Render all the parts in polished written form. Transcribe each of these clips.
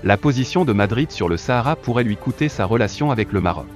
La position de Madrid sur le Sahara pourrait lui coûter sa relation avec le Maroc.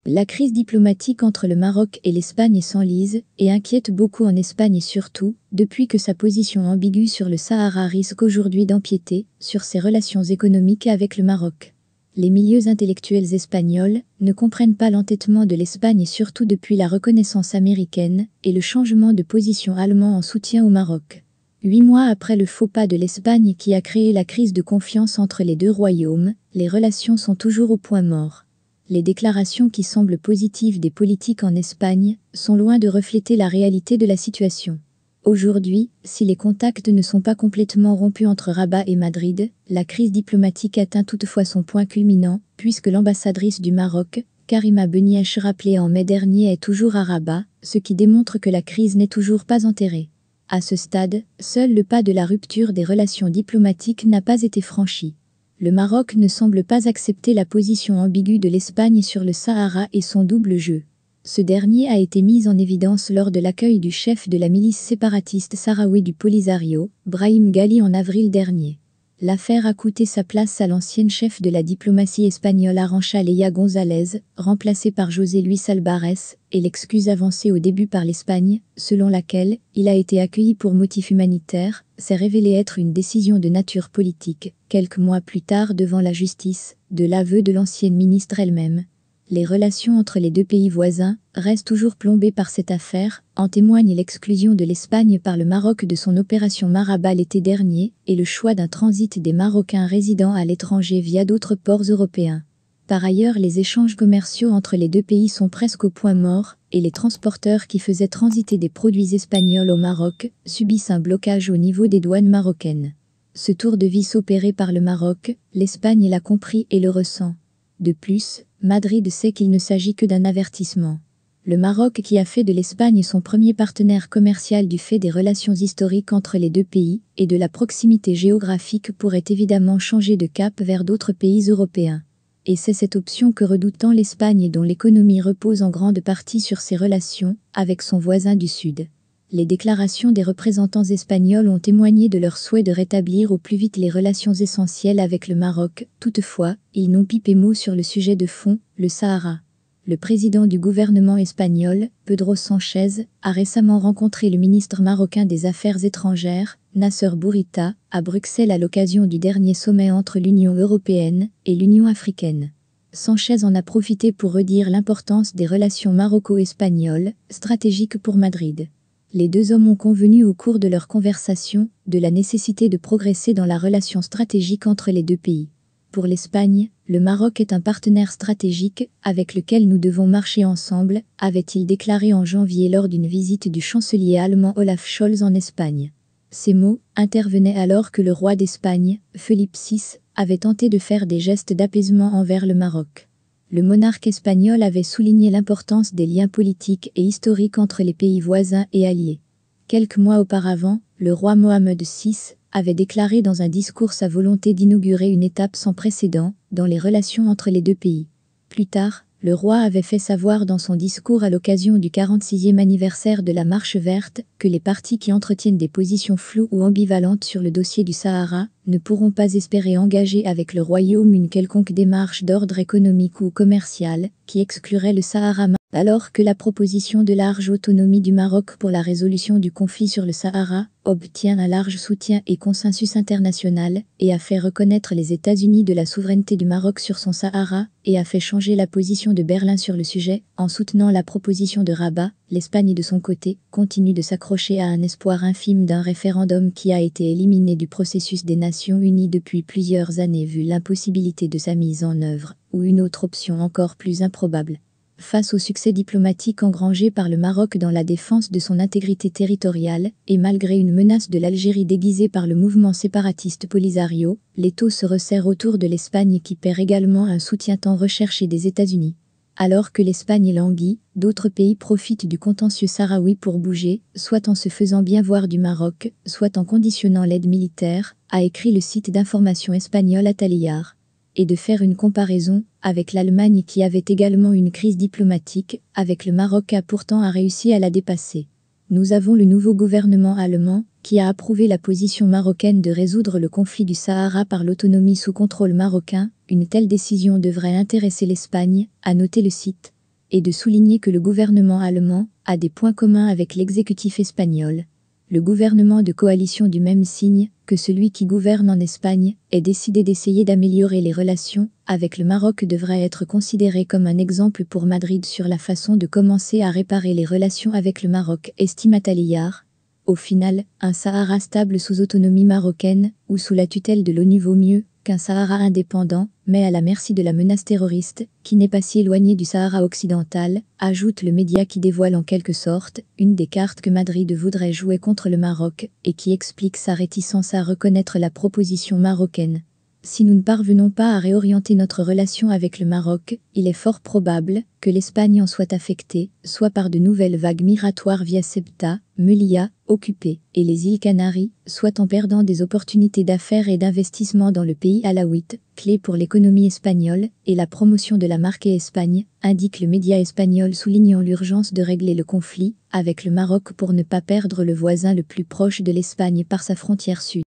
La crise diplomatique entre le Maroc et l'Espagne s'enlise et inquiète beaucoup en Espagne surtout, depuis que sa position ambiguë sur le Sahara risque aujourd'hui d'empiéter sur ses relations économiques avec le Maroc. Les milieux intellectuels espagnols ne comprennent pas l'entêtement de l'Espagne surtout depuis la reconnaissance américaine et le changement de position allemand en soutien au Maroc. 8 mois après le faux pas de l'Espagne qui a créé la crise de confiance entre les deux royaumes, les relations sont toujours au point mort. Les déclarations qui semblent positives des politiques en Espagne sont loin de refléter la réalité de la situation. Aujourd'hui, si les contacts ne sont pas complètement rompus entre Rabat et Madrid, la crise diplomatique atteint toutefois son point culminant, puisque l'ambassadrice du Maroc, Karima Beniach, rappelée en mai dernier, est toujours à Rabat, ce qui démontre que la crise n'est toujours pas enterrée. À ce stade, seul le pas de la rupture des relations diplomatiques n'a pas été franchi. Le Maroc ne semble pas accepter la position ambiguë de l'Espagne sur le Sahara et son double jeu. Ce dernier a été mis en évidence lors de l'accueil du chef de la milice séparatiste sahraoui du Polisario, Brahim Ghali, en avril dernier. L'affaire a coûté sa place à l'ancienne chef de la diplomatie espagnole Arantxa Leia González, remplacée par José Luis Albares, et l'excuse avancée au début par l'Espagne, selon laquelle il a été accueilli pour motif humanitaire, s'est révélée être une décision de nature politique, quelques mois plus tard devant la justice, de l'aveu de l'ancienne ministre elle-même. Les relations entre les deux pays voisins restent toujours plombées par cette affaire, en témoigne l'exclusion de l'Espagne par le Maroc de son opération Maraba l'été dernier et le choix d'un transit des Marocains résidant à l'étranger via d'autres ports européens. Par ailleurs, les échanges commerciaux entre les deux pays sont presque au point mort et les transporteurs qui faisaient transiter des produits espagnols au Maroc subissent un blocage au niveau des douanes marocaines. Ce tour de vis opéré par le Maroc, l'Espagne l'a compris et le ressent. De plus, Madrid sait qu'il ne s'agit que d'un avertissement. Le Maroc, qui a fait de l'Espagne son premier partenaire commercial du fait des relations historiques entre les deux pays et de la proximité géographique, pourrait évidemment changer de cap vers d'autres pays européens. Et c'est cette option que redoute tant l'Espagne, dont l'économie repose en grande partie sur ses relations avec son voisin du Sud. Les déclarations des représentants espagnols ont témoigné de leur souhait de rétablir au plus vite les relations essentielles avec le Maroc. Toutefois, ils n'ont pipé mot sur le sujet de fond, le Sahara. Le président du gouvernement espagnol, Pedro Sánchez, a récemment rencontré le ministre marocain des Affaires étrangères, Nasser Bourita, à Bruxelles à l'occasion du dernier sommet entre l'Union européenne et l'Union africaine. Sánchez en a profité pour redire l'importance des relations maroco-espagnoles, stratégiques pour Madrid. Les deux hommes ont convenu au cours de leur conversation de la nécessité de progresser dans la relation stratégique entre les deux pays. Pour l'Espagne, le Maroc est un partenaire stratégique avec lequel nous devons marcher ensemble, avait-il déclaré en janvier lors d'une visite du chancelier allemand Olaf Scholz en Espagne. Ces mots intervenaient alors que le roi d'Espagne, Felipe VI, avait tenté de faire des gestes d'apaisement envers le Maroc. Le monarque espagnol avait souligné l'importance des liens politiques et historiques entre les pays voisins et alliés. Quelques mois auparavant, le roi Mohamed VI avait déclaré dans un discours sa volonté d'inaugurer une étape sans précédent dans les relations entre les deux pays. Plus tard, le roi avait fait savoir dans son discours à l'occasion du 46e anniversaire de la Marche verte que les partis qui entretiennent des positions floues ou ambivalentes sur le dossier du Sahara ne pourront pas espérer engager avec le royaume une quelconque démarche d'ordre économique ou commercial qui exclurait le Sahara. Alors que la proposition de large autonomie du Maroc pour la résolution du conflit sur le Sahara obtient un large soutien et consensus international et a fait reconnaître les États-Unis de la souveraineté du Maroc sur son Sahara et a fait changer la position de Berlin sur le sujet, en soutenant la proposition de Rabat, l'Espagne de son côté continue de s'accrocher à un espoir infime d'un référendum qui a été éliminé du processus des Nations Unies depuis plusieurs années vu l'impossibilité de sa mise en œuvre, ou une autre option encore plus improbable. Face au succès diplomatique engrangé par le Maroc dans la défense de son intégrité territoriale, et malgré une menace de l'Algérie déguisée par le mouvement séparatiste Polisario, l'étau se resserre autour de l'Espagne qui perd également un soutien tant recherché des États-Unis. Alors que l'Espagne languit, d'autres pays profitent du contentieux sahraoui pour bouger, soit en se faisant bien voir du Maroc, soit en conditionnant l'aide militaire, a écrit le site d'information espagnol Ataliyar. Et de faire une comparaison avec l'Allemagne qui avait également une crise diplomatique, avec le Maroc a pourtant réussi à la dépasser. Nous avons le nouveau gouvernement allemand qui a approuvé la position marocaine de résoudre le conflit du Sahara par l'autonomie sous contrôle marocain. Une telle décision devrait intéresser l'Espagne, a noté le site, et de souligner que le gouvernement allemand a des points communs avec l'exécutif espagnol. Le gouvernement de coalition du même signe que celui qui gouverne en Espagne est décidé d'essayer d'améliorer les relations avec le Maroc devrait être considéré comme un exemple pour Madrid sur la façon de commencer à réparer les relations avec le Maroc, estime Ataliyar. Au final, un Sahara stable sous autonomie marocaine ou sous la tutelle de l'ONU vaut mieux qu'un Sahara indépendant, mais à la merci de la menace terroriste, qui n'est pas si éloignée du Sahara occidental, ajoute le média qui dévoile en quelque sorte une des cartes que Madrid voudrait jouer contre le Maroc et qui explique sa réticence à reconnaître la proposition marocaine. Si nous ne parvenons pas à réorienter notre relation avec le Maroc, il est fort probable que l'Espagne en soit affectée, soit par de nouvelles vagues migratoires via Ceuta, Melilla, occupée, et les îles Canaries, soit en perdant des opportunités d'affaires et d'investissement dans le pays alawite, clé pour l'économie espagnole et la promotion de la marque Espagne, indique le média espagnol soulignant l'urgence de régler le conflit avec le Maroc pour ne pas perdre le voisin le plus proche de l'Espagne par sa frontière sud.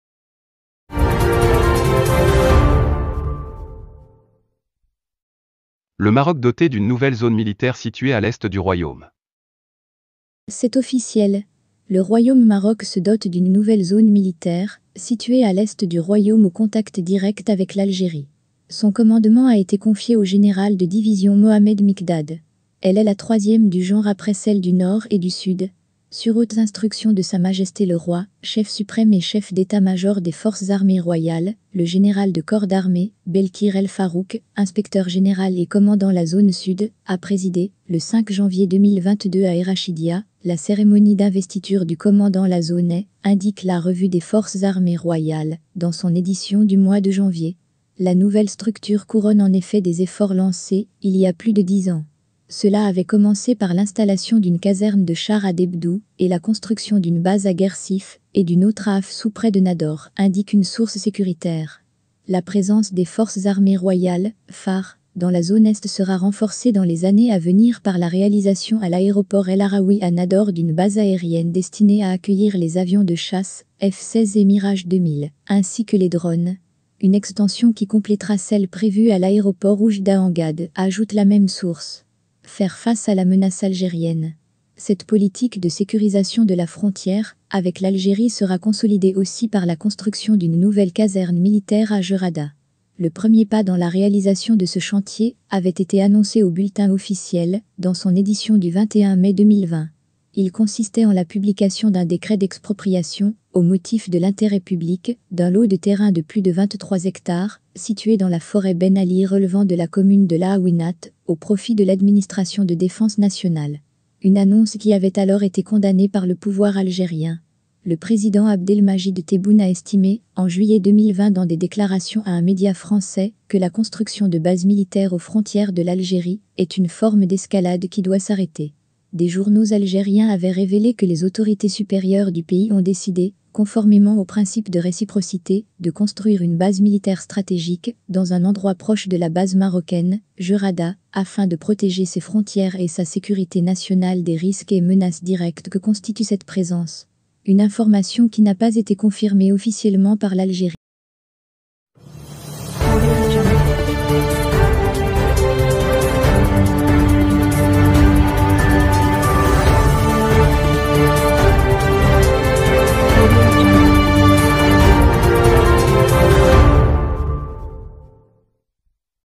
Le Maroc doté d'une nouvelle zone militaire située à l'est du royaume. C'est officiel. Le royaume Maroc se dote d'une nouvelle zone militaire, située à l'est du royaume au contact direct avec l'Algérie. Son commandement a été confié au général de division Mohamed Mikdad. Elle est la troisième du genre après celle du Nord et du Sud. Sur hautes instructions de Sa Majesté le Roi, chef suprême et chef d'état-major des forces armées royales, le général de corps d'armée, Belkir El Farouk, inspecteur général et commandant la zone sud, a présidé, le 5 janvier 2022 à Erachidia, la cérémonie d'investiture du commandant la zone, indique la revue des forces armées royales, dans son édition du mois de janvier. La nouvelle structure couronne en effet des efforts lancés, il y a plus de 10 ans. Cela avait commencé par l'installation d'une caserne de chars à Debdou et la construction d'une base à Guersif et d'une autre à Afsou près de Nador, indique une source sécuritaire. La présence des forces armées royales, phares, dans la zone Est sera renforcée dans les années à venir par la réalisation à l'aéroport El Araoui à Nador d'une base aérienne destinée à accueillir les avions de chasse F-16 et Mirage 2000, ainsi que les drones. Une extension qui complétera celle prévue à l'aéroport Oujda en Gad, ajoute la même source. Faire face à la menace algérienne. Cette politique de sécurisation de la frontière avec l'Algérie sera consolidée aussi par la construction d'une nouvelle caserne militaire à Gerada. Le premier pas dans la réalisation de ce chantier avait été annoncé au bulletin officiel dans son édition du 21 mai 2020. Il consistait en la publication d'un décret d'expropriation, au motif de l'intérêt public, d'un lot de terrain de plus de 23 hectares, situé dans la forêt Ben Ali relevant de la commune de Laouinat, au profit de l'administration de défense nationale. Une annonce qui avait alors été condamnée par le pouvoir algérien. Le président Abdelmajid Tebboune a estimé, en juillet 2020 dans des déclarations à un média français, que la construction de bases militaires aux frontières de l'Algérie est une forme d'escalade qui doit s'arrêter. Des journaux algériens avaient révélé que les autorités supérieures du pays ont décidé, conformément au principe de réciprocité, de construire une base militaire stratégique dans un endroit proche de la base marocaine, Gerada, afin de protéger ses frontières et sa sécurité nationale des risques et menaces directes que constitue cette présence. Une information qui n'a pas été confirmée officiellement par l'Algérie.